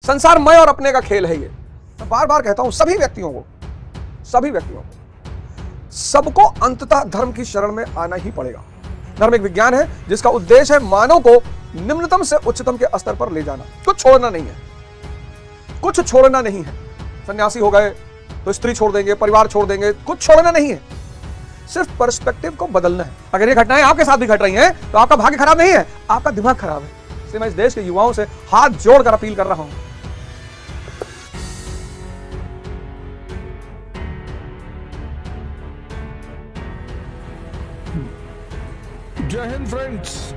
संसार मैं और अपने का खेल है ये। मैं बार बार कहता हूं सभी व्यक्तियों को, सबको अंततः धर्म की शरण में आना ही पड़ेगा। धर्म एक विज्ञान है जिसका उद्देश्य है मानव को निम्नतम से उच्चतम के स्तर पर ले जाना। कुछ छोड़ना नहीं है। सन्यासी हो गए तो स्त्री छोड़ देंगे, परिवार छोड़ देंगे, कुछ छोड़ना नहीं है। सिर्फ पर्सपेक्टिव को बदलना है। अगर ये घटनाएं आपके साथ भी घट रही हैं तो आपका भाग्य खराब नहीं है, आपका दिमाग खराब है। इसलिए मैं इस देश के युवाओं से हाथ जोड़कर अपील कर रहा हूं, जय हिंद फ्रेंड्स।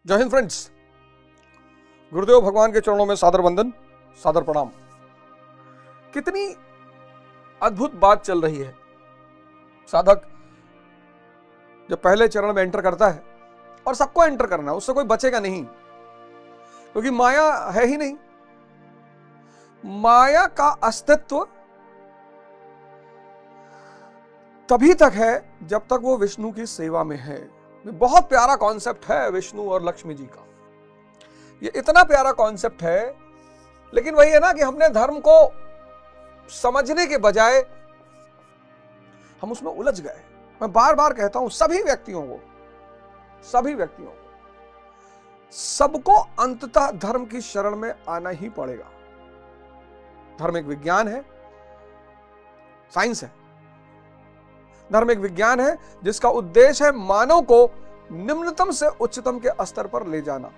जय हिंद फ्रेंड्स। गुरुदेव भगवान के चरणों में सादर वंदन, सादर प्रणाम। कितनी अद्भुत बात चल रही है। साधक जब पहले चरण में एंटर करता है, और सबको एंटर करना है, उससे कोई बचेगा नहीं, क्योंकि माया है ही नहीं। माया का अस्तित्व तभी तक है जब तक वो विष्णु की सेवा में है। बहुत प्यारा कॉन्सेप्ट है विष्णु और लक्ष्मी जी का। ये इतना प्यारा कॉन्सेप्ट है, लेकिन वही है ना कि हमने धर्म को समझने के बजाय हम उसमें उलझ गए। मैं बार बार कहता हूं सभी व्यक्तियों को, सबको अंततः धर्म की शरण में आना ही पड़ेगा। धर्म एक विज्ञान है, साइंस है। धर्म एक विज्ञान है जिसका उद्देश्य है मानव को निम्नतम से उच्चतम के स्तर पर ले जाना,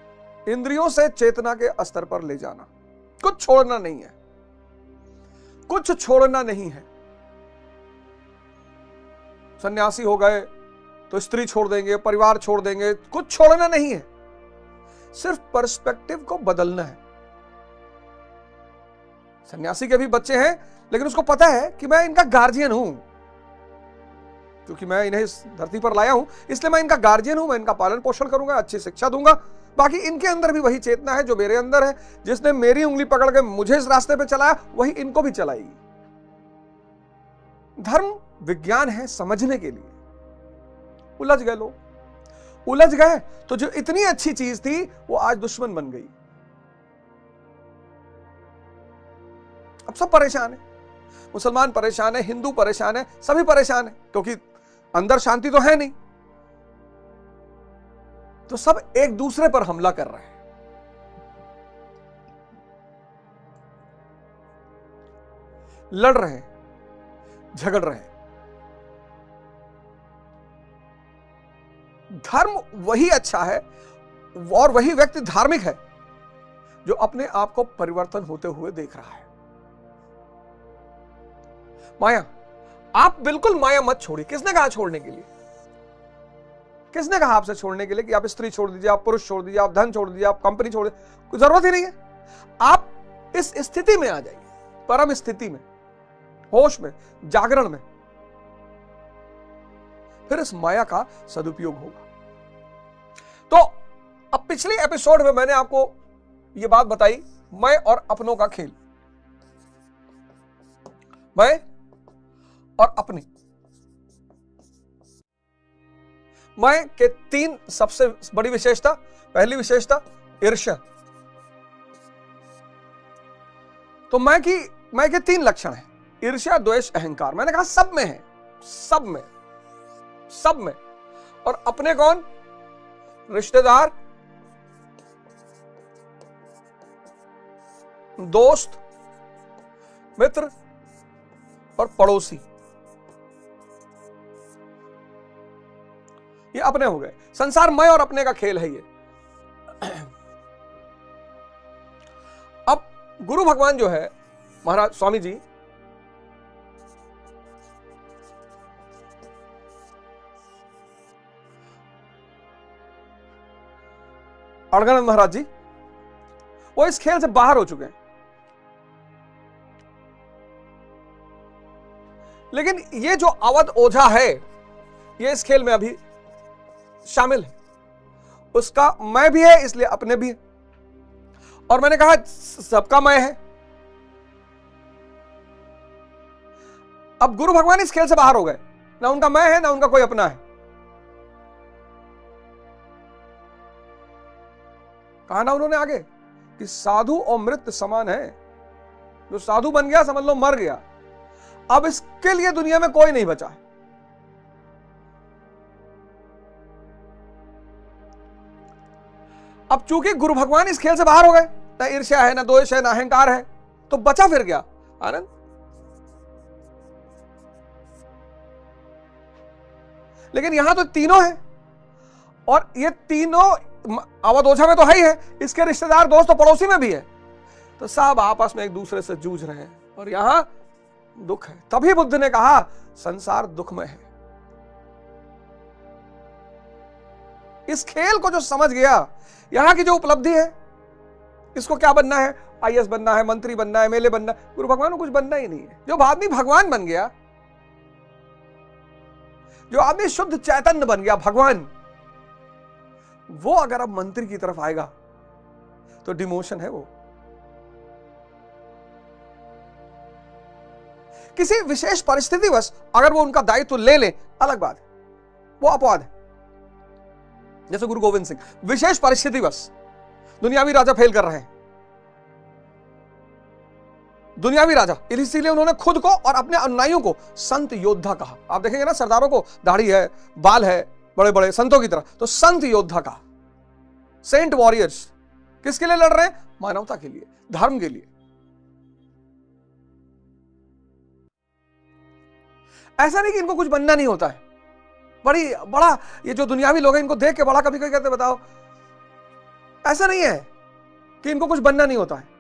इंद्रियों से चेतना के स्तर पर ले जाना। कुछ छोड़ना नहीं है। सन्यासी हो गए तो स्त्री छोड़ देंगे, परिवार छोड़ देंगे, कुछ छोड़ना नहीं है। सिर्फ पर्सपेक्टिव को बदलना है। सन्यासी के भी बच्चे हैं, लेकिन उसको पता है कि मैं इनका गार्जियन हूं, क्योंकि मैं इन्हें इस धरती पर लाया हूं, इसलिए मैं इनका गार्जियन हूं। मैं इनका पालन पोषण करूंगा, अच्छी शिक्षा दूंगा। बाकी इनके अंदर भी वही चेतना है जो मेरे अंदर है। जिसने मेरी उंगली पकड़ के मुझे इस रास्ते पे चलाया, वही इनको भी चलाएगी। धर्म विज्ञान है समझने के लिए। उलझ गए लोग, उलझ गए तो जो इतनी अच्छी चीज थी वो आज दुश्मन बन गई। अब सब परेशान है। मुसलमान परेशान है, हिंदू परेशान है, सभी परेशान है, क्योंकि अंदर शांति तो है नहीं। तो सब एक दूसरे पर हमला कर रहे हैं। लड़ रहे हैं, झगड़ रहे हैं। धर्म वही अच्छा है और वही व्यक्ति धार्मिक है जो अपने आप को परिवर्तन होते हुए देख रहा है। माया, आप बिल्कुल माया मत छोड़िए। किसने कहा छोड़ने के लिए? किसने कहा आपसे छोड़ने के लिए कि आप स्त्री छोड़ दीजिए, आप पुरुष छोड़ दीजिए, आप धन छोड़ दीजिए, आप कंपनी छोड़ दीजिए? कोई जरूरत ही नहीं है। आप इस स्थिति में आ जाइए, परम स्थिति में, होश में, जागरण में, फिर इस माया का सदुपयोग होगा। तो अब पिछले एपिसोड में मैंने आपको यह बात बताई, मैं और अपनों का खेल। मैं और अपनी, मैं के तीन सबसे बड़ी विशेषता। पहली विशेषता ईर्ष्या। तो मैं के तीन लक्षण हैं: ईर्ष्या, द्वेष, अहंकार। मैंने कहा सब में है, सब में। और अपने कौन? रिश्तेदार, दोस्त, मित्र और पड़ोसी। ये अपने हो गए। संसार मैं और अपने का खेल है ये। अब गुरु भगवान जो है, महाराज स्वामी जी, अड़गड़ानंद महाराज जी, वो इस खेल से बाहर हो चुके हैं। लेकिन ये जो अवध ओझा है, ये इस खेल में अभी शामिल है। उसका मैं भी है, इसलिए अपने भी है। और मैंने कहा सबका मैं है। अब गुरु भगवान इस खेल से बाहर हो गए। ना उनका मैं है, ना उनका कोई अपना है। कहा ना उन्होंने आगे कि साधु और मृत समान है। जो साधु बन गया समझ लो मर गया, अब इसके लिए दुनिया में कोई नहीं बचा है। अब चूंकि गुरु भगवान इस खेल से बाहर हो गए, ना ईर्ष्या है, ना द्वेष है, ना अहंकार है, तो बचा फिर क्या? आनंद। लेकिन यहां तो तीनों हैं, और ये तीनों अवधोछा में तो है ही है, इसके रिश्तेदार दोस्त तो पड़ोसी में भी है, तो सब आपस में एक दूसरे से जूझ रहे हैं, और यहां दुख है। तभी बुद्ध ने कहा संसार दुखमय है। इस खेल को जो समझ गया, यहां की जो उपलब्धि है, इसको क्या बनना है? आईएएस बनना है, मंत्री बनना है, एमएलए बनना है। गुरु भगवान को कुछ बनना ही नहीं है। जो आदमी भगवान बन गया, जो आदमी शुद्ध चैतन्य बन गया, भगवान, वो अगर अब मंत्री की तरफ आएगा तो डिमोशन है। वो किसी विशेष परिस्थितिवश अगर वो उनका दायित्व ले ले, अलग बात है, वो अपवाद है। जैसे गुरु गोविंद सिंह, विशेष परिस्थितिवश दुनियावी राजा फेल कर रहे हैं, दुनियावी राजा, इसीलिए उन्होंने खुद को और अपने अनुयायियों को संत योद्धा कहा। आप देखेंगे ना, सरदारों को दाढ़ी है, बाल है, बड़े बड़े संतों की तरह, तो संत योद्धा कहा, सेंट वॉरियर्स। किसके लिए लड़ रहे हैं? मानवता के लिए, धर्म के लिए। ऐसा नहीं कि इनको कुछ बनना नहीं होता है। बड़ा ये जो दुनियावी लोग हैं, इनको देख के बड़ा कभी कभी कहते बताओ, ऐसा नहीं है कि इनको कुछ बनना नहीं होता है।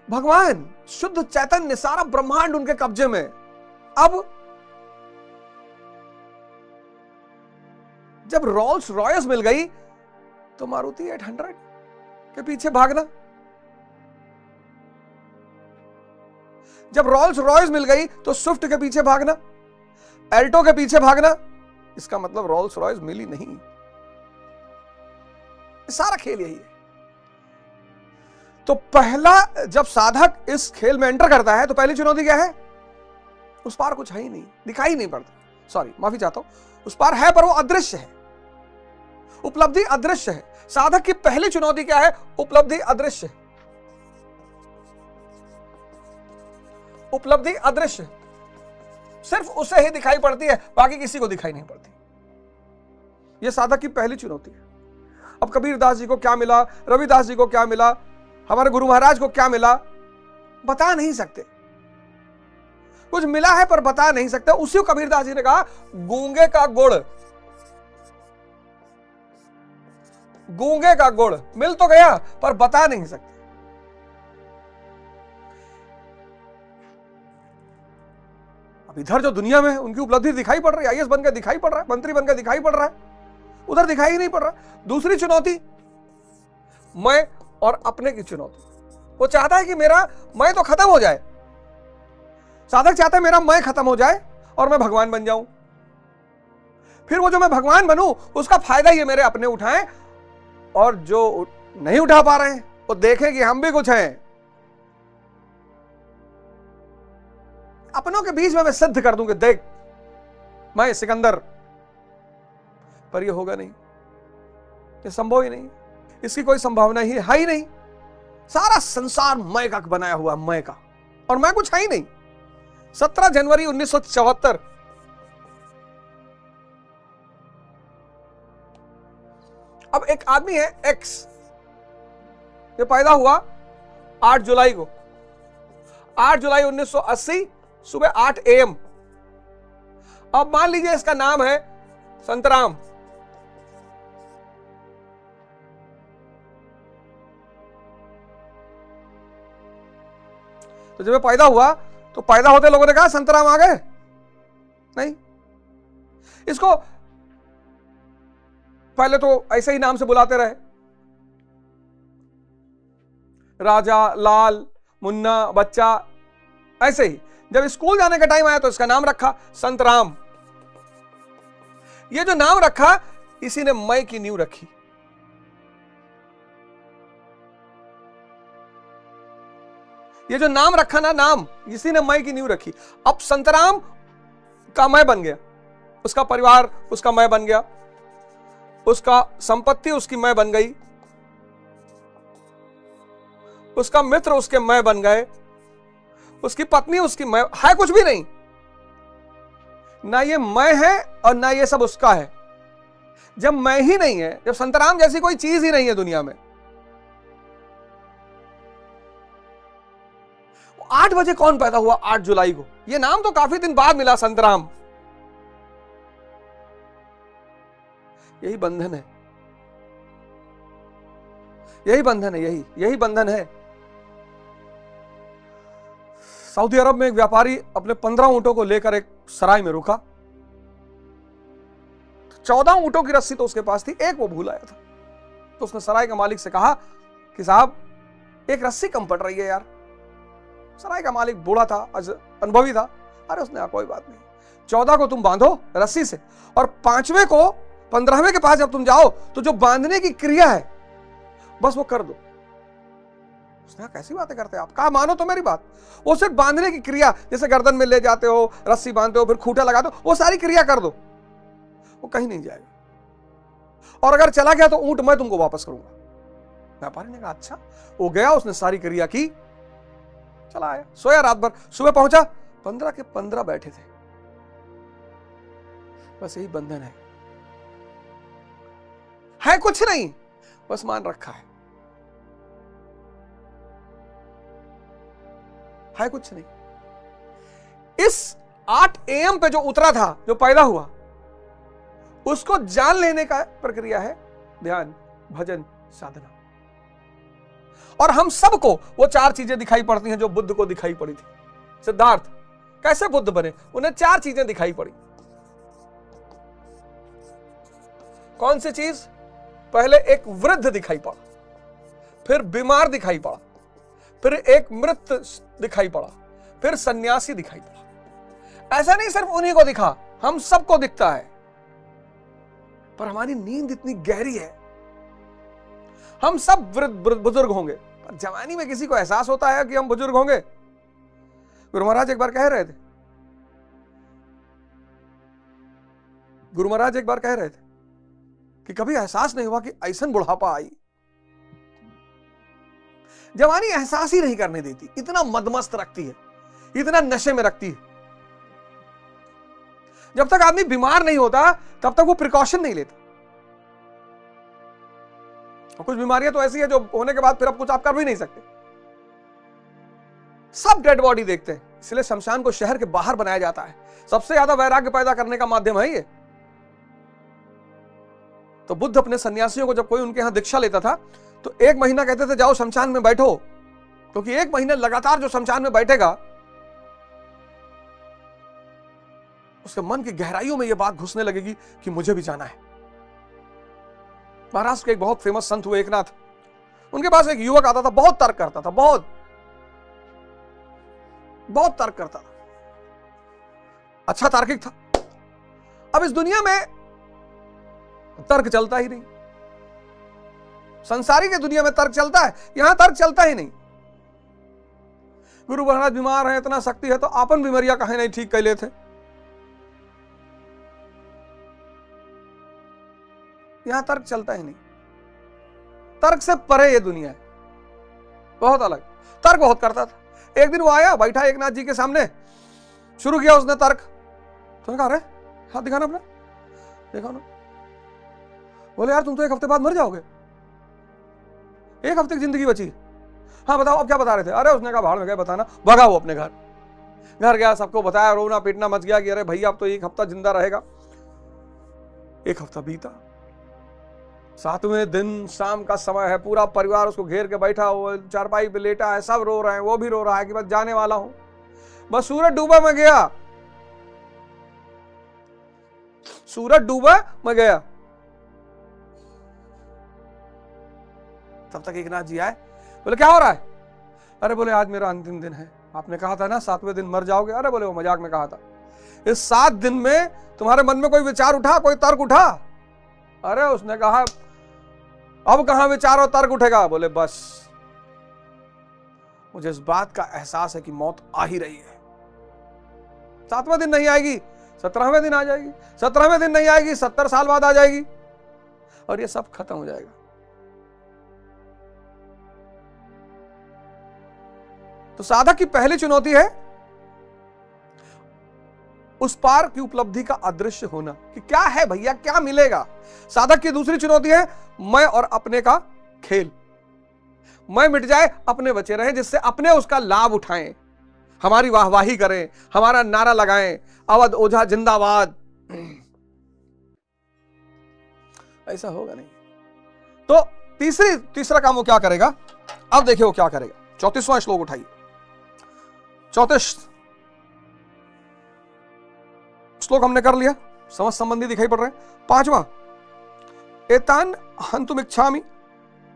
भगवान शुद्ध चैतन्य, सारा ब्रह्मांड उनके कब्जे में। अब जब रोल्स रॉयस मिल गई तो मारुति 800 के पीछे भागना, जब रोल्स रॉयस मिल गई तो स्विफ्ट के पीछे भागना, एल्टो के पीछे भागना, इसका मतलब रोल्स रॉयस मिली नहीं। सारा खेल यही है। तो पहला, जब साधक इस खेल में एंटर करता है तो पहली चुनौती क्या है? उस पार कुछ है ही नहीं, दिखाई नहीं पड़ता। सॉरी, माफी चाहता हूं, उस पार है पर वो अदृश्य है। उपलब्धि अदृश्य है। साधक की पहली चुनौती क्या है? उपलब्धि अदृश्य है। उपलब्धि अदृश्य, सिर्फ उसे ही दिखाई पड़ती है, बाकी किसी को दिखाई नहीं पड़ती। यह साधक की पहली चुनौती है। अब कबीरदास जी को क्या मिला, रविदास जी को क्या मिला, हमारे गुरु महाराज को क्या मिला, बता नहीं सकते। कुछ मिला है पर बता नहीं सकते। उसी को कबीरदास जी ने कहा, गूंगे का गुड़, गूंगे का गुड़ मिल तो गया पर बता नहीं सकते। अब इधर जो दुनिया में उनकी उपलब्धि दिखाई पड़ रही है, आईएएस बनकर दिखाई पड़ रहा है, मंत्री बनकर दिखाई पड़ रहा है, उधर दिखाई ही नहीं पड़ रहा। दूसरी चुनौती, मैं और अपने की चुनौती। वो चाहता है कि मेरा मैं तो खत्म हो जाए। साधक चाहता है मेरा मैं खत्म हो जाए और मैं भगवान बन जाऊं। फिर वो जो मैं भगवान बनूं, उसका फायदा ये मेरे अपने उठाएं, और जो नहीं उठा पा रहे हैं वो देखें कि हम भी कुछ हैं। अपनों के बीच में मैं सिद्ध कर दूं कि देख मैं सिकंदर, पर ये होगा नहीं, ये संभव ही नहीं, इसकी कोई संभावना ही है ही नहीं। सारा संसार मैं का बनाया हुआ, मैं का, और मैं कुछ है ही नहीं। 17 जनवरी 1974 अब एक आदमी है एक्स, ये पैदा हुआ 8 जुलाई को, 8 जुलाई 1980 सुबह 8 AM। अब मान लीजिए इसका नाम है संतराम। तो जब पैदा हुआ तो पैदा होते लोगों ने कहा संतराम आ गए, नहीं, इसको पहले तो ऐसे ही नाम से बुलाते रहे, राजा, लाल, मुन्ना, बच्चा, ऐसे ही। जब स्कूल जाने का टाइम आया तो इसका नाम रखा संतराम। ये जो नाम रखा, इसी ने मैं की नींव रखी। ये जो नाम रखा ना, नाम, इसी ने मैं की नींव रखी। अब संतराम का मैं बन गया, उसका परिवार उसका मैं बन गया, उसका संपत्ति उसकी मैं बन गई, उसका मित्र उसके मैं बन गए, उसकी पत्नी उसकी मैं, है कुछ भी नहीं। ना ये मैं है और ना ये सब उसका है। जब मैं ही नहीं है, जब संतराम जैसी कोई चीज ही नहीं है दुनिया में, 8 बजे कौन पैदा हुआ 8 जुलाई को? ये नाम तो काफी दिन बाद मिला, संतराम। यही बंधन है, यही बंधन है, यही बंधन है। सऊदी अरब में एक व्यापारी अपने 15 ऊंटों को लेकर एक सराय में रुका। 14 ऊंटों की रस्सी तो उसके पास थी, एक वो भूल आया था। तो उसने सराय के मालिक से कहा कि साहब एक रस्सी कम पड़ रही है यार। सराय का मालिक बूढ़ा था, अनुभवी था। अरे उसने कहा कोई बात नहीं, 14 को तुम बांधो रस्सी से, और 5वें को 15वें के पास जब तुम जाओ तो जो बांधने की क्रिया है बस वो कर दो। उसने कहा कैसी बातें करते हैं आप? कहा मानो तो मेरी बात, वो सिर्फ बांधने की क्रिया, जैसे गर्दन में ले जाते हो, रस्सी बांधते हो, फिर खूंटा लगा दो, वो सारी क्रिया कर दो, वो कहीं नहीं जाएगा। और अगर चला गया तो ऊंट मैं तुमको वापस करूंगा। व्यापारी ने कहा अच्छा। वो गया, उसने सारी क्रिया की, चला आया, सोया रात भर, सुबह पहुंचा, 15 के 15 बैठे थे। बस यही बंधन है कुछ नहीं, बस मान रखा है कुछ नहीं। इस 8 AM पे जो उतरा था, जो पैदा हुआ, उसको जान लेने का प्रक्रिया है ध्यान, भजन, साधना। और हम सबको वो 4 चीजें दिखाई पड़ती हैं जो बुद्ध को दिखाई पड़ी थी। सिद्धार्थ कैसे बुद्ध बने? उन्हें 4 चीजें दिखाई पड़ी। कौन सी चीज? पहले एक वृद्ध दिखाई पड़ा, फिर बीमार दिखाई पड़ा, फिर एक मृत दिखाई पड़ा, फिर सन्यासी दिखाई पड़ा। ऐसा नहीं सिर्फ उन्हीं को दिखा, हम सबको दिखता है। पर हमारी नींद इतनी गहरी है, हम सब बुजुर्ग होंगे, पर जवानी में किसी को एहसास होता है कि हम बुजुर्ग होंगे? गुरु महाराज एक बार कह रहे थे कि कभी एहसास नहीं हुआ कि ऐसन बुढ़ापा आई। जवानी एहसास ही नहीं करने देती, इतना मदमस्त रखती है, इतना नशे में रखती है। जब तक आदमी बीमार नहीं होता तब तक वो प्रिकॉशन नहीं लेता। और कुछ बीमारियां तो ऐसी है जो होने के बाद फिर अब कुछ आप कर भी नहीं सकते। सब डेड बॉडी देखते हैं, इसलिए शमशान को शहर के बाहर बनाया जाता है। सबसे ज्यादा वैराग्य पैदा करने का माध्यम है ये। तो बुद्ध अपने सन्यासियों को जब कोई उनके यहां दीक्षा लेता था तो 1 महीना कहते थे जाओ शमशान में बैठो, क्योंकि 1 महीने लगातार जो शमशान में बैठेगा उसके मन की गहराइयों में यह बात घुसने लगेगी कि मुझे भी जाना है। महाराष्ट्र के एक बहुत फेमस संत हुए एकनाथ, उनके पास एक युवक आता था, बहुत तर्क करता था, बहुत तर्क करता था, अच्छा तार्किक था। अब इस दुनिया में तर्क चलता ही नहीं, संसारी की दुनिया में तर्क चलता है, यहां तर्क चलता ही नहीं। गुरु महाराज बीमार है, इतना शक्ति है, तो आपन बीमारियां कहीं नहीं ठीक कर लेते। यहां तर्क चलता ही नहीं। तर्क से परे ये दुनिया है, बहुत अलग। तर्क बहुत करता था। एक दिन वो आया, बैठा एकनाथ जी के सामने, शुरू किया उसने तर्क। तो कहा अरे हाथ दिखाना अपना, देखा ना। बोले यार तुम तो 1 हफ्ते बाद मर जाओगे, 1 हफ्ते की जिंदगी बची। हाँ बताओ अब क्या बता रहे थे? अरे उसने कहा भाड़ में गए बताना। भगा वो अपने घर गया, सबको बताया, रोना पीटना मच गया कि अरे भैया अब तो 1 हफ्ता जिंदा रहेगा। 1 हफ्ता बीता, 7वें दिन शाम का समय है, पूरा परिवार उसको घेर के बैठा हुआ, चारपाई पे लेटा है, सब रो रहे हैं, वो भी रो रहा है कि बस जाने वाला हूं। बस सूरज डूबा मैं गया, सूरज डूबा मैं गया। तब तक एकनाथ जी आए, बोले क्या हो रहा है? अरे बोले आज मेरा अंतिम दिन है, आपने कहा था ना 7वें दिन मर जाओगे। अरे बोले वो मजाक में कहा था। इस 7 दिन में तुम्हारे मन में कोई विचार उठा, कोई तर्क उठा? अरे उसने कहा अब कहां विचार और तर्क उठेगा। बोले बस मुझे इस बात का एहसास है कि मौत आ ही रही है। 7वें दिन नहीं आएगी, 17वें दिन आ जाएगी, 17वें दिन नहीं आएगी, 70 साल बाद आ जाएगी, और ये सब खत्म हो जाएगा। तो साधक की पहली चुनौती है उस पार की उपलब्धि का अदृश्य होना, कि क्या है भैया, क्या मिलेगा। साधक की दूसरी चुनौती है मैं और अपने का खेल। मैं मिट जाए, अपने बचे रहे, जिससे अपने उसका लाभ उठाएं, हमारी वाहवाही करें, हमारा नारा लगाएं, अवध ओझा जिंदाबाद। ऐसा होगा नहीं। तो तीसरा काम वो क्या करेगा, अब देखिए वो क्या करेगा। 34वां श्लोक उठाइए। 34 श्लोक हमने कर लिया, समझ संबंधी दिखाई पड़ रहे हैं। 5वां, एतान हंतुम इच्छामि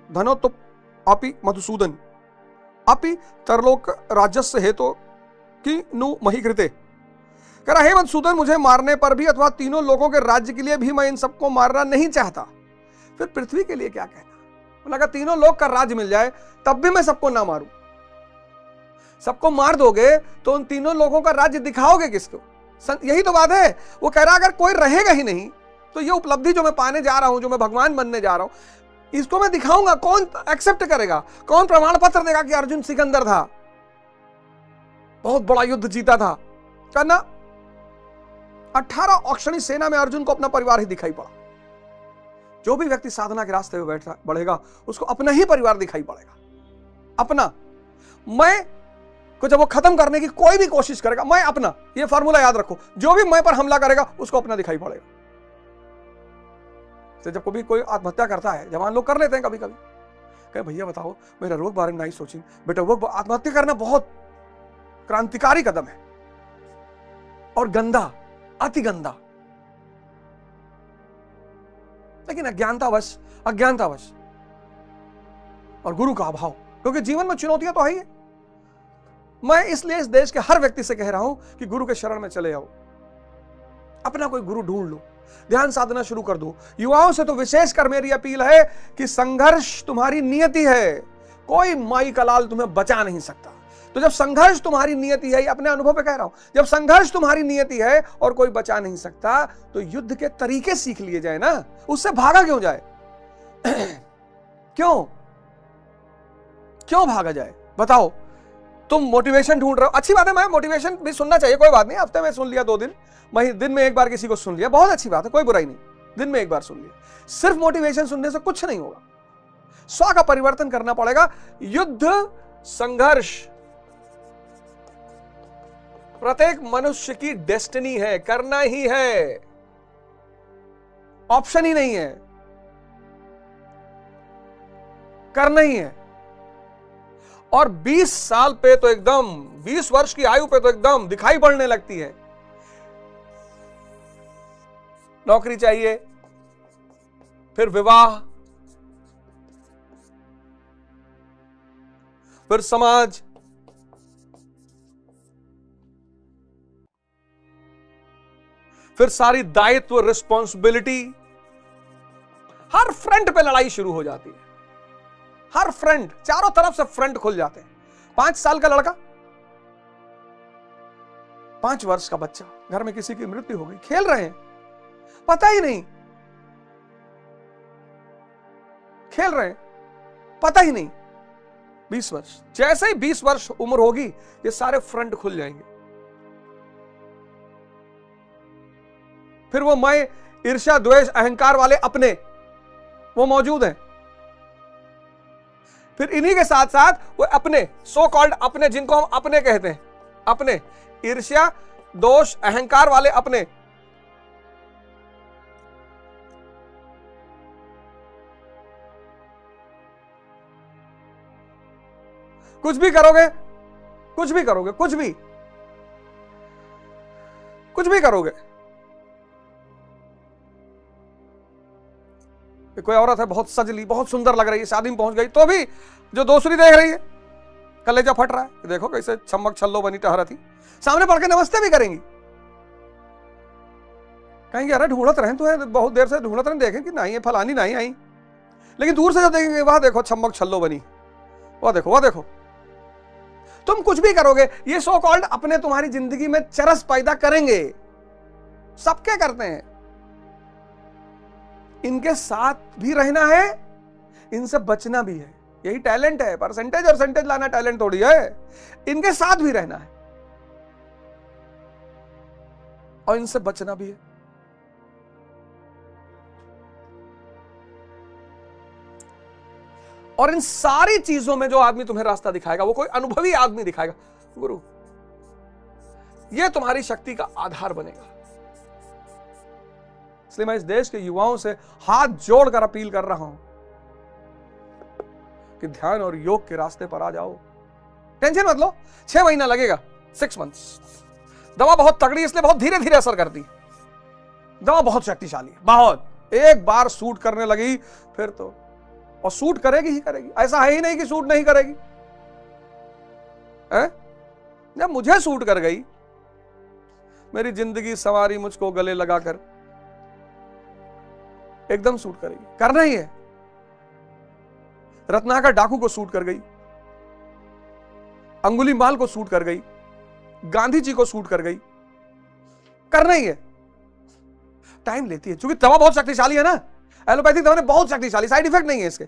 धनो तो अपि मधुसूदन अपि तरलोक राजस्व हेतु की नु मही कृते। कह रहा हे मधुसूदन, मुझे मारने पर भी अथवा तीनों लोगों के राज्य के लिए भी मैं इन सबको मारना नहीं चाहता। फिर पृथ्वी के लिए क्या कहना। अगर तीनों लोग का राज्य मिल जाए तब भी मैं सबको ना मारूं। सबको मार दोगे तो उन तीनों लोगों का राज्य दिखाओगे किसको। यही तो बात है। वो कह रहा अगर कोई रहेगा ही नहीं तो ये उपलब्धि जो मैं पाने जा रहा हूं, जो मैं भगवान बनने जा रहा हूं, इसको मैं दिखाऊंगा, कौन एक्सेप्ट करेगा, कौन प्रमाण पत्र देगा कि अर्जुन सिकंदर था, बहुत बड़ा युद्ध जीता था। करना 18 औक्षणी सेना में अर्जुन को अपना परिवार ही दिखाई पड़ा। जो भी व्यक्ति साधना के रास्ते में बैठा बढ़ेगा उसको अपना ही परिवार दिखाई पड़ेगा। अपना मैं को जब वो खत्म करने की कोई भी कोशिश करेगा, मैं अपना, ये फार्मूला याद रखो, जो भी मैं पर हमला करेगा उसको अपना दिखाई पड़ेगा। तो जब कभी कोई आत्महत्या करता है, जवान लोग कर लेते हैं कभी कभी, कहे भैया बताओ मेरा रोग बारे में नहीं सोची बेटा, वो आत्महत्या करना बहुत क्रांतिकारी कदम है और गंदा, अति गंदा। लेकिन अज्ञानतावश और गुरु का अभाव, क्योंकि जीवन में चुनौतियां तो है ही है। मैं इसलिए इस देश के हर व्यक्ति से कह रहा हूं कि गुरु के शरण में चले आओ, अपना कोई गुरु ढूंढ लो, ध्यान साधना शुरू कर दो। युवाओं से तो विशेषकर मेरी अपील है कि संघर्ष तुम्हारी नियति है, कोई माई का लाल तुम्हें बचा नहीं सकता। तो जब संघर्ष तुम्हारी नियति है, अपने अनुभव पे कह रहा हूं, जब संघर्ष तुम्हारी नियति है और कोई बचा नहीं सकता, तो युद्ध के तरीके सीख लिए जाए ना, उससे भागा क्यों जाए। क्यों भागा जाए बताओ। तुम मोटिवेशन ढूंढ रहे हो, अच्छी बात है, मैं मोटिवेशन भी सुनना चाहिए, कोई बात नहीं। हफ्ते में सुन लिया, 2 दिन, दिन में एक बार किसी को सुन लिया, बहुत अच्छी बात है, कोई बुराई नहीं, दिन में एक बार सुन लिया। सिर्फ मोटिवेशन सुनने से कुछ नहीं होगा, स्व का परिवर्तन करना पड़ेगा। युद्ध संघर्ष प्रत्येक मनुष्य की डेस्टिनी है, करना ही है, ऑप्शन ही नहीं है, करना ही है। और 20 साल पे तो एकदम, 20 वर्ष की आयु पे तो एकदम दिखाई पड़ने लगती है। नौकरी चाहिए, फिर विवाह, फिर समाज, फिर सारी दायित्व, रिस्पॉन्सिबिलिटी, हर फ्रंट पे लड़ाई शुरू हो जाती है। हर फ्रंट, चारों तरफ से फ्रंट खुल जाते हैं। 5 साल का लड़का, 5 वर्ष का बच्चा, घर में किसी की मृत्यु हो गई, खेल रहे हैं, पता ही नहीं, खेल रहे हैं, पता ही नहीं। 20 वर्ष, जैसे ही 20 वर्ष उम्र होगी, ये सारे फ्रंट खुल जाएंगे। फिर वो मैं, ईर्ष्या, द्वेष, अहंकार वाले अपने, वो मौजूद हैं। फिर इन्हीं के साथ साथ वो अपने, सो कॉल्ड अपने, जिनको हम अपने कहते हैं, अपने, ईर्ष्या, दोष, अहंकार वाले अपने। कुछ भी करोगे, कुछ भी करोगे, कुछ भी करोगे। कोई औरत है, बहुत सजली, बहुत सुंदर लग रही है, शादी में पहुंच गई, तो भी जो दूसरी देख रही है कलेजा फट रहा है, देखो कैसे छमक छल्लो बनी टहरा थी, सामने पढ़ के नमस्ते भी करेंगी, कहेंगे अरे ढूंढत रहे तो है, बहुत देर से ढूंढत रहे, देखें कि नहीं है फलानी नहीं आई, लेकिन दूर से जब देखेंगे वहां देखो छमक छल्लो बनी, वह देखो। तुम कुछ भी करोगे, ये सो कॉल्ड अपने तुम्हारी जिंदगी में चरस पैदा करेंगे, सबके करते हैं। इनके साथ भी रहना है, इनसे बचना भी है। यही टैलेंट है। परसेंटेज और सेंटेज लाना टैलेंट थोड़ी है, इनके साथ भी रहना है और इनसे बचना भी है। और इन सारी चीजों में जो आदमी तुम्हें रास्ता दिखाएगा वो कोई अनुभवी आदमी दिखाएगा। गुरु, ये तुम्हारी शक्ति का आधार बनेगा। इसलिए मैं इस देश के युवाओं से हाथ जोड़कर अपील कर रहा हूं कि ध्यान और योग के रास्ते पर आ जाओ। टेंशन मत लो, 6 महीना लगेगा, 6 मंथ्स। दवा बहुत तगड़ी, इसलिए बहुत धीरे धीरे असर करती है। दवा बहुत शक्तिशाली है, बहुत। एक बार सूट करने लगी फिर तो, और सूट करेगी ही करेगी। ऐसा है ही नहीं कि सूट नहीं करेगी है? जब मुझे सूट कर गई, मेरी जिंदगी संवारी मुझको गले लगाकर, एकदम सूट करेगी। करना ही है। रत्नाकर डाकू को सूट कर गई, अंगुलीमाल को सूट कर गई, गांधी जी को सूट कर गई। करना ही है। टाइम लेती है, क्योंकि दवा बहुत शक्तिशाली है ना। एलोपैथिक दवा ने बहुत शक्तिशाली, साइड इफेक्ट नहीं है इसके।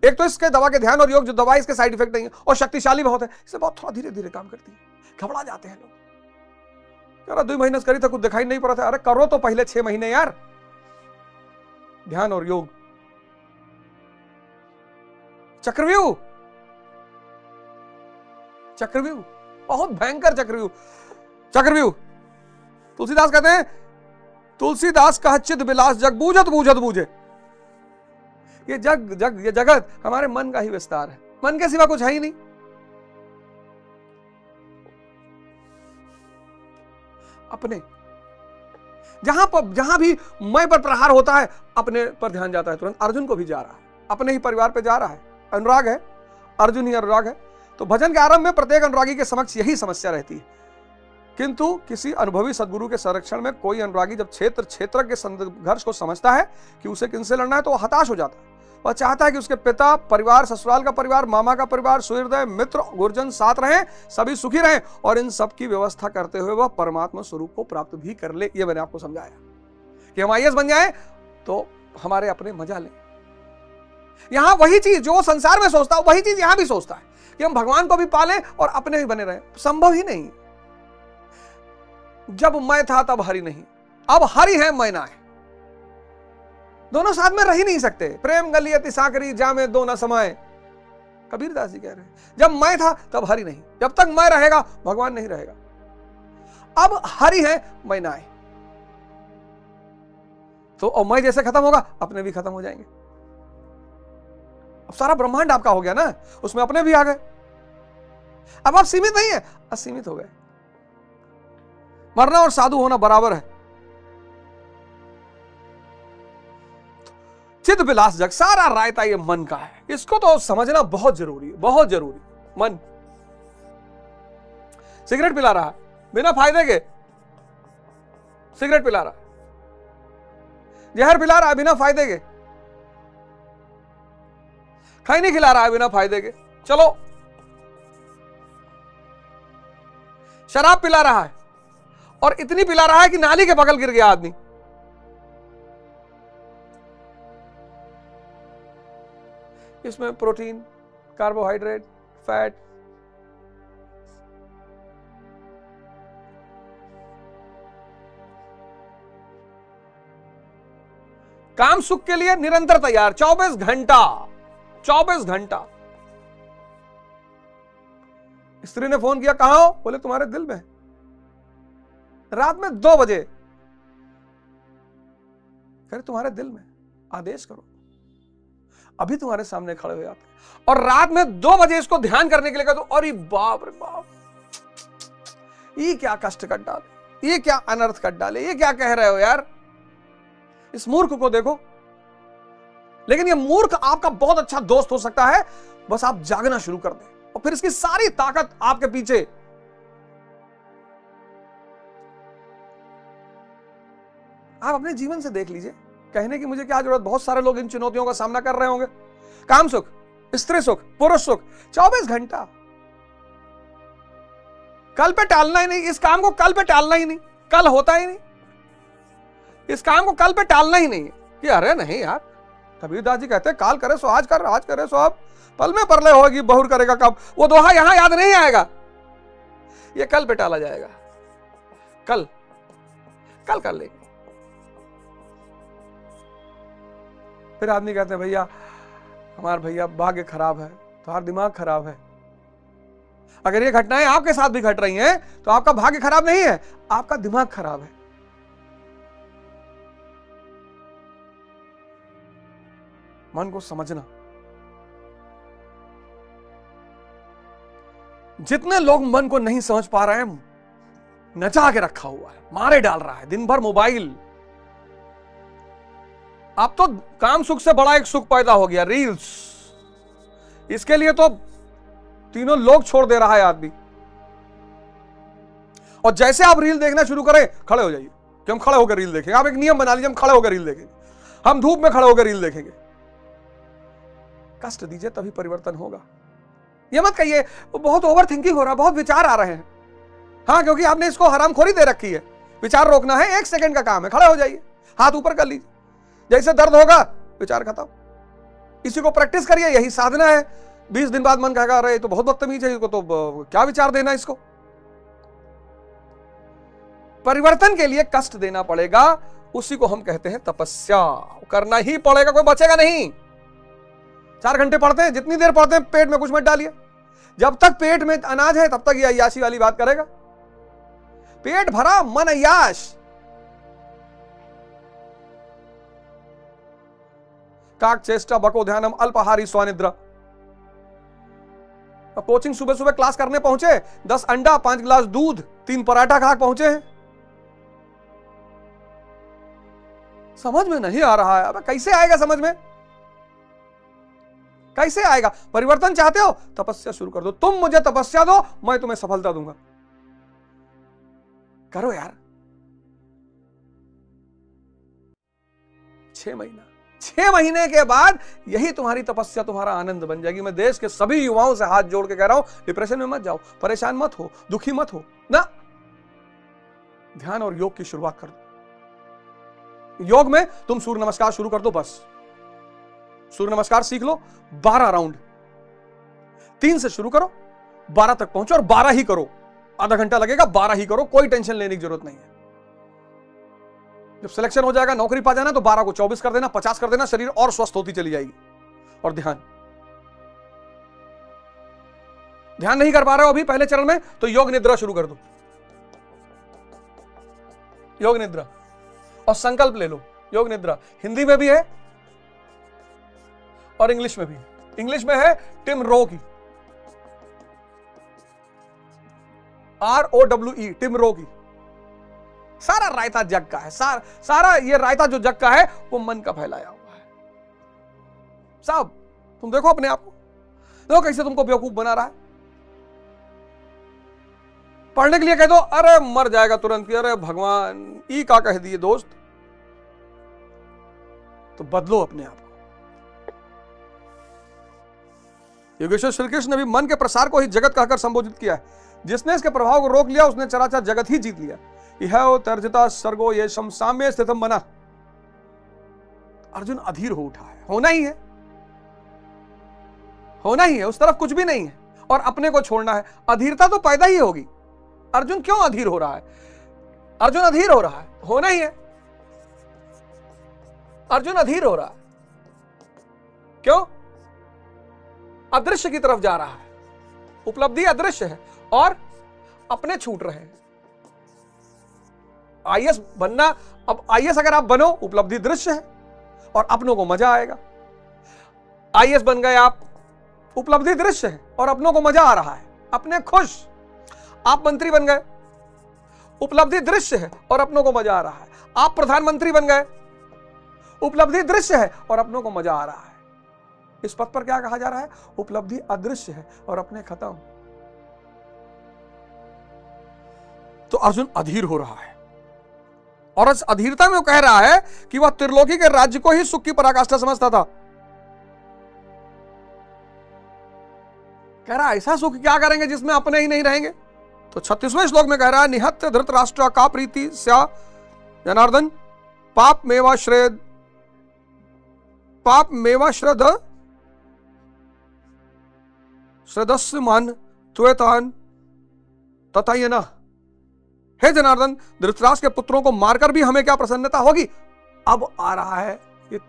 एक तो इसके दवा के ध्यान और योग जो दवा है इसके साइड इफेक्ट नहीं है, और शक्तिशाली बहुत है, इससे बहुत थोड़ा धीरे धीरे काम करती है। घबरा जाते हैं लोग, यार 2 महीने करी था कुछ दिखाई नहीं पड़ा था। अरे करो तो पहले 6 महीने यार। ध्यान और योग, चक्रव्यूह, चक्रव्यूह बहुत भयंकर चक्रव्यूह। चक्रव्यूह तुलसीदास कहते हैं, तुलसीदास कह चिद विलास जग बूझत बूझत बूझे। ये ये जगत हमारे मन का ही विस्तार है। मन के सिवा कुछ है ही नहीं। अपने जहां भी मैं पर प्रहार होता है, अपने पर ध्यान जाता है तुरंत। अर्जुन को भी जा रहा है, अपने ही परिवार पे जा रहा है। अनुराग है, अर्जुन ही अनुराग है। तो भजन के आरंभ में प्रत्येक अनुरागी के समक्ष यही समस्या रहती है। किंतु किसी अनुभवी सदगुरु के संरक्षण में कोई अनुरागी जब क्षेत्र के संघर्ष को समझता है कि उसे किनसे लड़ना है, तो वह हताश हो जाता है। वह चाहता है कि उसके पिता, परिवार, ससुराल का परिवार, मामा का परिवार, सुहृदय, मित्र, गुरजन साथ रहें, सभी सुखी रहें, और इन सब की व्यवस्था करते हुए वह परमात्मा स्वरूप को प्राप्त भी कर ले। ये मैंने आपको समझाया कि हम IAS बन जाए तो हमारे अपने मजा लें। यहां वही चीज जो संसार में सोचता है, वही चीज यहां भी सोचता है कि हम भगवान को भी पालें और अपने ही बने रहें। संभव ही नहीं। जब मैं था तब हरि नहीं, अब हरि है मैं ना है। दोनों साथ में रह ही नहीं सकते। प्रेम गलियति साकरी जामे दो न समाए, कबीरदास जी कह रहे हैं। जब मैं था तब हरि नहीं, जब तक मैं रहेगा भगवान नहीं रहेगा। अब हरि है मैं ना है, तो और मैं जैसे खत्म होगा, अपने भी खत्म हो जाएंगे। अब सारा ब्रह्मांड आपका हो गया ना, उसमें अपने भी आ गए। अब आप सीमित नहीं है, असीमित हो गए। मरना और साधु होना बराबर है। चिद विलास जग, सारा रायता ये मन का है। इसको तो समझना बहुत जरूरी है, बहुत जरूरी। मन सिगरेट पिला रहा है बिना फायदे के, सिगरेट पिला रहा है, जहर पिला रहा है बिना फायदे के, खैनी खिला रहा है बिना फायदे के। चलो, शराब पिला रहा है और इतनी पिला रहा है कि नाली के बगल गिर गया आदमी। इसमें प्रोटीन, कार्बोहाइड्रेट, फैट, काम सुख के लिए निरंतर तैयार, 24 घंटा। 24 घंटा। स्त्री ने फोन किया, कहां हो? बोले तुम्हारे दिल में। रात में 2 बजे, फिर तुम्हारे दिल में, आदेश करो, अभी तुम्हारे सामने खड़े हो जाते। और रात में 2 बजे इसको ध्यान करने के लिए कहते, अरे बाप रे बाप, ये क्या कष्ट कर डाले, ये क्या अनर्थ कर डाले, ये क्या कह रहे हो यार। इस मूर्ख को देखो। लेकिन ये मूर्ख आपका बहुत अच्छा दोस्त हो सकता है, बस आप जागना शुरू कर दें, और फिर इसकी सारी ताकत आपके पीछे। आप अपने जीवन से देख लीजिए। कहने की मुझे क्या जरूरत, बहुत सारे लोग इन चुनौतियों का सामना कर रहे होंगे। काम सुख, स्त्री सुख, पुरुष सुख, 24 घंटा। कल पे टालना ही नहीं, इस काम को कल पे टालना ही नहीं, कल होता ही नहीं। इस काम को कल पे टालना ही नहीं कि अरे नहीं यार, कबीरदास जी कहते हैं काल करे सो आज कर, आज करे सो अब, पल में परले होगी बहुर करेगा कब। वो दोहा यहां याद नहीं आएगा, ये कल पे टाला जाएगा, कल कल कर लेंगे। फिर आदमी कहते हैं भैया हमारा भैया भाग्य खराब है, तुम्हारा दिमाग खराब है। अगर ये घटनाएं आपके साथ भी घट रही हैं तो आपका भाग्य खराब नहीं है, आपका दिमाग खराब है। मन को समझना। जितने लोग मन को नहीं समझ पा रहे हैं, नचा के रखा हुआ है, मारे डाल रहा है, दिन भर मोबाइल। अब तो काम सुख से बड़ा एक सुख पैदा हो गया, रील्स। इसके लिए तो तीनों लोग छोड़ दे रहा है आदमी। और जैसे आप रील देखना शुरू करें, खड़े हो जाइए कि हम खड़े होकर रील देखेंगे। आप एक नियम बना लीजिए, हम खड़े होकर रील देखेंगे, हम धूप में खड़े होकर रील देखेंगे। कष्ट दीजिए तभी परिवर्तन होगा। ये मत कहिए वो बहुत ओवर थिंकिंग हो रहा है, बहुत विचार आ रहे हैं। हाँ, क्योंकि आपने इसको हरामखोरी दे रखी है। विचार रोकना है 1 सेकंड का काम है, खड़े हो जाइए, हाथ ऊपर कर लीजिए, जैसे दर्द होगा विचार खत्म। इसी को प्रैक्टिस करिए, यही साधना है। 20 दिन बाद मन कहेगा अरे तो बहुत बदतमीज है, इसको तो क्या विचार देना, इसको परिवर्तन के लिए कष्ट देना पड़ेगा। उसी को हम कहते हैं तपस्या। करना ही पड़ेगा, कोई बचेगा नहीं। 4 घंटे पढ़ते हैं, जितनी देर पढ़ते हैं पेट में कुछ मत डालिए। जब तक पेट में अनाज है तब तक ये अय्याशी वाली बात करेगा। पेट भरा मन अय्याश। काक चेष्टा बको ध्यानम अल्पाहारी स्वानिद्रा। कोचिंग सुबह सुबह क्लास करने पहुंचे, 10 अंडा 5 गिलास दूध 3 पराठा खा पहुंचे हैं। समझ में नहीं आ रहा है। अब कैसे आएगा समझ में, कैसे आएगा? परिवर्तन चाहते हो, तपस्या शुरू कर दो। तुम मुझे तपस्या दो, मैं तुम्हें सफलता दूंगा। करो यार। 6 महीने के बाद यही तुम्हारी तपस्या तुम्हारा आनंद बन जाएगी। मैं देश के सभी युवाओं से हाथ जोड़ के कह रहा हूं, डिप्रेशन में मत जाओ, परेशान मत हो, दुखी मत हो ना। ध्यान और योग की शुरुआत कर दो। योग में तुम सूर्य नमस्कार शुरू कर दो। बस सूर्य नमस्कार सीख लो, 12 राउंड, 3 से शुरू करो, 12 तक पहुंचो और 12 ही करो। आधा घंटा लगेगा, 12 ही करो, कोई टेंशन लेने की जरूरत नहीं है। जब सिलेक्शन हो जाएगा, नौकरी पा जाना, तो 12 को 24 कर देना, 50 कर देना, शरीर और स्वस्थ होती चली जाएगी। और ध्यान नहीं कर पा रहे हो अभी पहले चरण में, तो योग निद्रा शुरू कर दो। योग निद्रा, और संकल्प ले लो। योग निद्रा हिंदी में भी है और इंग्लिश में भी। इंग्लिश में है टिम रो की, ROWE, टिम रो की। सारा रायता जग का है, सारा ये रायता जो जग का है वो मन का फैलाया हुआ है। साहब तुम देखो अपने आप को, देखो कैसे तुमको बेवकूफ बना रहा है। पढ़ने के लिए कह दो, अरे मर जाएगा तुरंत की, अरे भगवान ई का कह दिए दोस्त। तो बदलो अपने आप को। योगेश्वर श्री कृष्ण ने भी मन के प्रसार को ही जगत कहकर संबोधित किया है। जिसने इसके प्रभाव को रोक लिया उसने चराचर जगत ही जीत लिया। इह तर्जिता सर्गो ये साम्य स्थितम मना। अर्जुन अधीर हो उठा है, होना ही है, होना ही है, उस तरफ कुछ भी नहीं है और अपने को छोड़ना है। अधीरता तो पैदा ही होगी। अर्जुन क्यों अधीर हो रहा है? अर्जुन अधीर हो रहा है, होना ही है। अर्जुन अधीर हो रहा है क्यों? अदृश्य की तरफ जा रहा है। उपलब्धि अदृश्य है और अपने छूट रहे हैं। IAS बनना, अब IAS अगर आप बनो, उपलब्धि दृश्य है और अपनों को मजा आएगा। IAS बन गए आप, उपलब्धि दृश्य है और अपनों को मजा आ रहा है, अपने खुश। आप मंत्री बन गए, उपलब्धि दृश्य है और अपनों को मजा आ रहा है। आप प्रधानमंत्री बन गए, उपलब्धि दृश्य है और अपनों को मजा आ रहा है। इस पद पर क्या कहा जा रहा है? उपलब्धि अदृश्य है और अपने खत्म। तो अर्जुन अधीर हो रहा है और इस अधीरता में वो कह रहा है कि वह त्रिलोकी के राज्य को ही सुख की पराकाष्ठा समझता था। कह रहा है ऐसा सुख क्या करेंगे जिसमें अपने ही नहीं रहेंगे। तो 36वें श्लोक में कह रहा है, निहत्य धृतराष्ट्र का प्रीति स्या जनार्दन पाप मेवा श्रेय पाप मेवा श्रद्धस्य मान त्वेतान तथायन। हे जनार्दन, धृतराष्ट्र के पुत्रों को मारकर भी हमें क्या प्रसन्नता होगी। अब आ रहा है, ये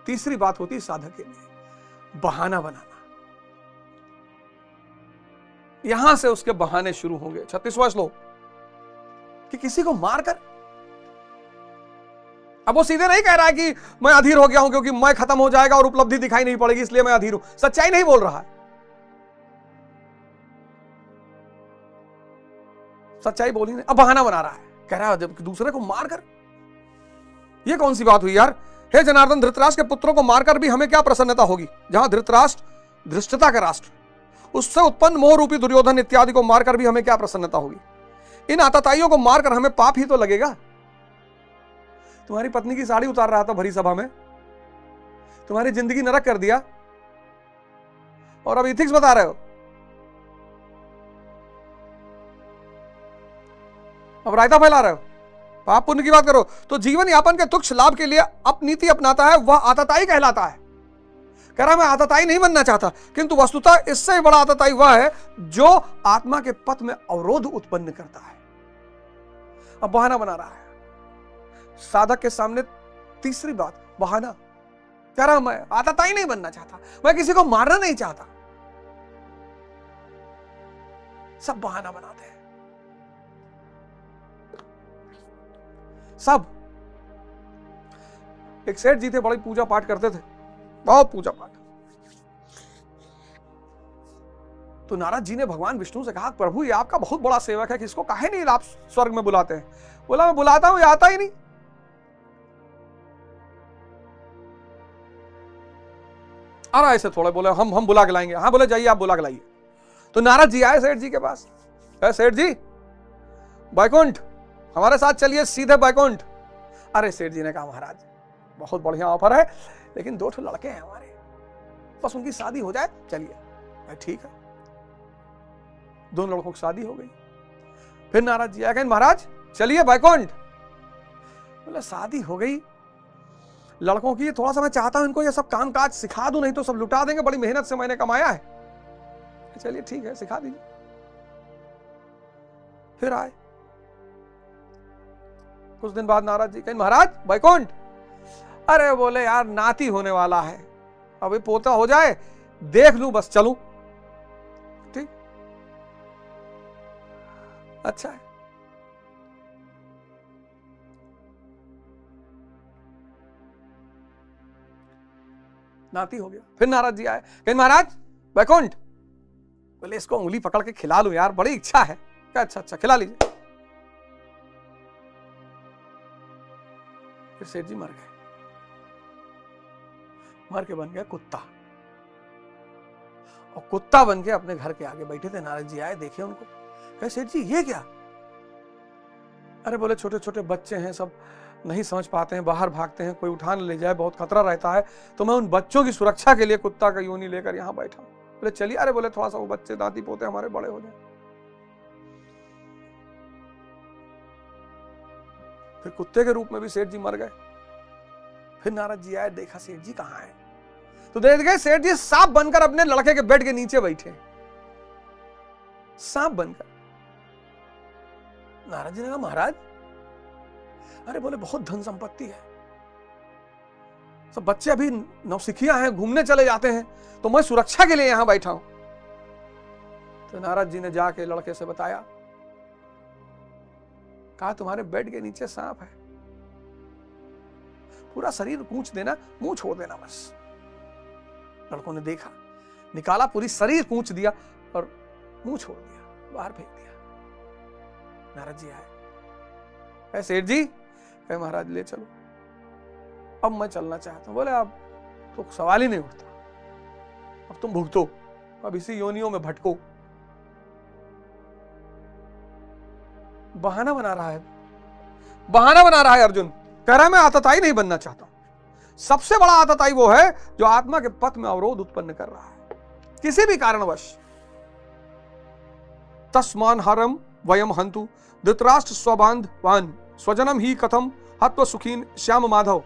तीसरी बात होती है साधक के लिए, बहाना बनाना। यहां से उसके बहाने शुरू होंगे। 36वां श्लोक, कि किसी को मारकर, अब वो सीधे नहीं कह रहा है कि मैं अधीर हो गया हूं क्योंकि मैं खत्म हो जाएगा और उपलब्धि दिखाई नहीं पड़ेगी इसलिए मैं अधीर हूं। सच्चाई नहीं बोल रहा है, सच्चाई बोली नहीं, अब बहाना बना रहा है। कह रहा है जब दूसरे को मारकर, ये कौन सी बात हुई यार। हे जनार्दन, धृतराष्ट्र के पुत्रों को मारकर भी हमें क्या प्रसन्नता होगी। जहां धृतराष्ट्र धृष्टता का राष्ट्र, उससे उत्पन्न मोह रूपी दुर्योधन इत्यादि को मारकर भी हमें क्या प्रसन्नता होगी। इन आतताइयों को मारकर हमें पाप ही तो लगेगा। तुम्हारी पत्नी की साड़ी उतार रहा था भरी सभा में, तुम्हारी जिंदगी नरक कर दिया और अब इथिक्स बता रहे हो। अब रायता फैला रहे हो, पाप पुण्य की बात करो। तो जीवन यापन के तुच्छ लाभ के लिए अपनीति अपनाता है, वह आतताई कहलाता है। कह रहा मैं आतताई नहीं बनना चाहता, किंतु वस्तुतः इससे बड़ा आतताई वह है जो आत्मा के पथ में अवरोध उत्पन्न करता है। अब बहाना बना रहा है साधक के सामने। तीसरी बात, बहाना। कह रहा मैं आतताई नहीं बनना चाहता, मैं किसी को मारना नहीं चाहता। सब बहाना बनाते हैं, सब। एक सेठ जी थे, बड़ी पूजा पाठ करते थे, बहुत पूजा पाठ। तो नारद जी ने भगवान विष्णु से कहा, प्रभु ये आपका बहुत बड़ा सेवक है, किसको काहे नहीं आप स्वर्ग में बुलाते हैं। बोला मैं बुलाता हूं, ये आता ही नहीं। आ रहा ऐसे थोड़े, बोले हम बुला के लाएंगे। हाँ, बोले जाइए आप बुला के लाइए। तो नारद जी आए सेठ जी के पास, सेठ जी बैकुंठ हमारे साथ चलिए, सीधे बैकुंठ। अरे सेठ जी ने कहा महाराज बहुत बढ़िया ऑफर है, लेकिन 2 लड़के हैं हमारे, बस उनकी शादी हो जाए, चलिए। ठीक है, 2 लड़कों की शादी हो गई। फिर नारद जी आए, महाराज चलिए बैकुंठ। बोले शादी हो गई लड़कों की, थोड़ा सा मैं चाहता हूं इनको ये सब काम काज सिखा दूं, नहीं तो सब लुटा देंगे, बड़ी मेहनत से मैंने कमाया है। चलिए ठीक है, सिखा दीजिए। फिर आए कुछ दिन बाद नारद जी कहें, महाराज बैकुंठ। अरे बोले यार नाती होने वाला है, अभी पोता हो जाए देख लूं, बस चलूं। ठीक, अच्छा है। नाती हो गया। फिर नारद जी आए, कहें महाराज बैकुंठ। बोले इसको उंगली पकड़ के खिला लूं यार, बड़ी इच्छा है। अच्छा खिला लीजिए। फिर सेठ जी मर गए, मर के बन गया कुत्ता, और कुत्ता बन के अपने घर के आगे बैठे थे। नारद जी आए, देखे उनको, कहे सेठ जी ये क्या। अरे बोले छोटे छोटे बच्चे हैं, सब नहीं समझ पाते हैं, बाहर भागते हैं, कोई उठा न ले जाए, बहुत खतरा रहता है, तो मैं उन बच्चों की सुरक्षा के लिए कुत्ता का योनि लेकर यहां बैठा। बोले चलिए। अरे बोले थोड़ा सा वो बच्चे दादी पोते हमारे बड़े हो जाए। फिर कुत्ते के रूप में भी सेठ जी मर गए। फिर नारद जी आए, देखा सेठ जी कहां है, तो देख गए सेठ जी सांप बनकर अपने लड़के के बेड के नीचे बैठे, सांप बनकर। नारद जी ने कहा महाराज, अरे बोले बहुत धन संपत्ति है, सब बच्चे अभी नौसिखिया हैं, घूमने चले जाते हैं, तो मैं सुरक्षा के लिए यहां बैठा हूं। तो नारद जी ने जाके लड़के से बताया, कहा तुम्हारे बेड के नीचे सांप है, पूरा शरीर कूच देना, मुंह छोड़ देना बस। लड़कों ने देखा, निकाला, पूरी शरीर कूच दिया और मुंह छोड़ दिया, बाहर फेंक दिया। नारद जी आए, सेठ जी, कहे महाराज ले चलो, अब मैं चलना चाहता हूं। बोले अब तो सवाल ही नहीं उठता, अब तुम भुगतो, अब इसी योनियों में भटको। बहाना बना रहा है, बहाना बना रहा है अर्जुन। कह रहा है मैं आतताई नहीं बनना चाहता हूं। सबसे बड़ा आतताई वो है जो आत्मा के पथ में अवरोध उत्पन्न कर रहा है किसी भी कारणवश। तस्मान हरम वयम हंतु धृतराष्ट्र स्वबांधवान स्वजनम ही कथम हत्व सुखीन श्याम माधव।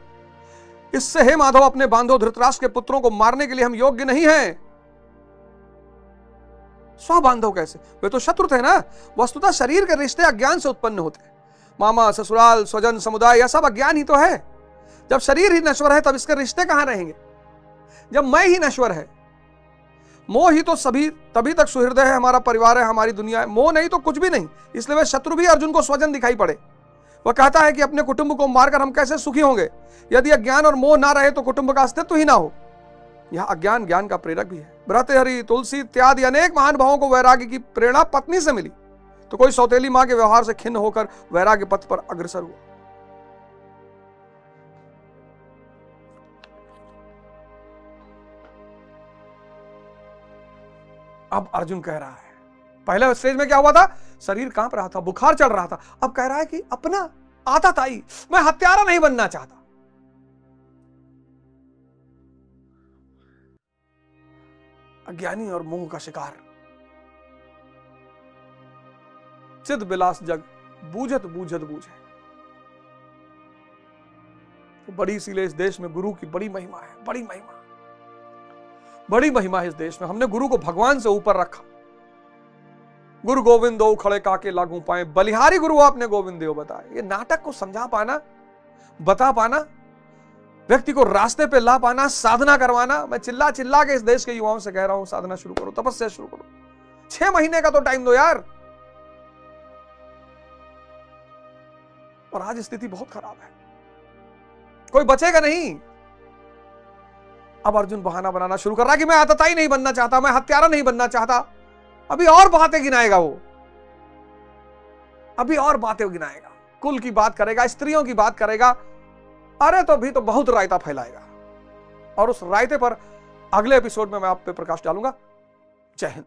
इससे हे माधव अपने बांधो धृतराष्ट्र के पुत्रों को मारने के लिए हम योग्य नहीं हैं। स्वबांधव कैसे? वे तो शत्रु थे ना। वस्तुतः शरीर के रिश्ते अज्ञान से उत्पन्न होते हैं। मामा, ससुराल, स्वजन, समुदाय, यह सब अज्ञान ही तो है। जब शरीर ही नश्वर है तब इसके रिश्ते कहां रहेंगे? जब मैं ही नश्वर है, मोह ही तो सभी तभी तक सुहृदय है, हमारा परिवार है, हमारी दुनिया है। मोह नहीं तो कुछ भी नहीं। इसलिए वे शत्रु भी अर्जुन को स्वजन दिखाई पड़े। वह कहता है कि अपने कुटुंब को मारकर हम कैसे सुखी होंगे? यदि अज्ञान और मोह ना रहे तो कुटुंब का अस्तित्व ही ना हो। यह अज्ञान ज्ञान का प्रेरक भी है। भर्तृहरि, तुलसी इत्यादि अनेक महान भावों को वैराग्य की प्रेरणा पत्नी से मिली, तो कोई सौतेली मां के व्यवहार से खिन्न होकर वैराग्य पथ पर अग्रसर हुआ। अब अर्जुन कह रहा है, पहले स्टेज में क्या हुआ था? शरीर कांप रहा था, बुखार चढ़ रहा था। अब कह रहा है कि अपना आताताई, मैं हत्यारा नहीं बनना चाहता। अज्ञानी और मोह का शिकार, चिद बिलास जग बूझत बूझत बूझे। तो बड़ी इसीलिए इस देश में गुरु की बड़ी महिमा है, बड़ी महिमा, बड़ी महिमा है इस देश में। हमने गुरु को भगवान से ऊपर रखा। गुरु गोविंद दो खड़े काके लागू पाए, बलिहारी गुरु आपने गोविंद देव बताए। ये नाटक को समझा पाना, बता पाना, व्यक्ति को रास्ते पे ला पाना, साधना करवाना। मैं चिल्ला चिल्ला के इस देश के युवाओं से कह रहा हूं, साधना शुरू करो, तपस्या शुरू करो। 6 महीने का तो टाइम दो यार। और आज स्थिति बहुत खराब है, कोई बचेगा नहीं। अब अर्जुन बहाना बनाना शुरू कर रहा है कि मैं आतताई नहीं बनना चाहता, मैं हत्यारा नहीं बनना चाहता। अभी और बातें गिनाएगा वो, अभी और बातें गिनाएगा, कुल की बात करेगा, स्त्रियों की बात करेगा। अरे तो भी तो बहुत रायता फैलाएगा। और उस रायते पर अगले एपिसोड में मैं आप पे प्रकाश डालूंगा। जय हिंद।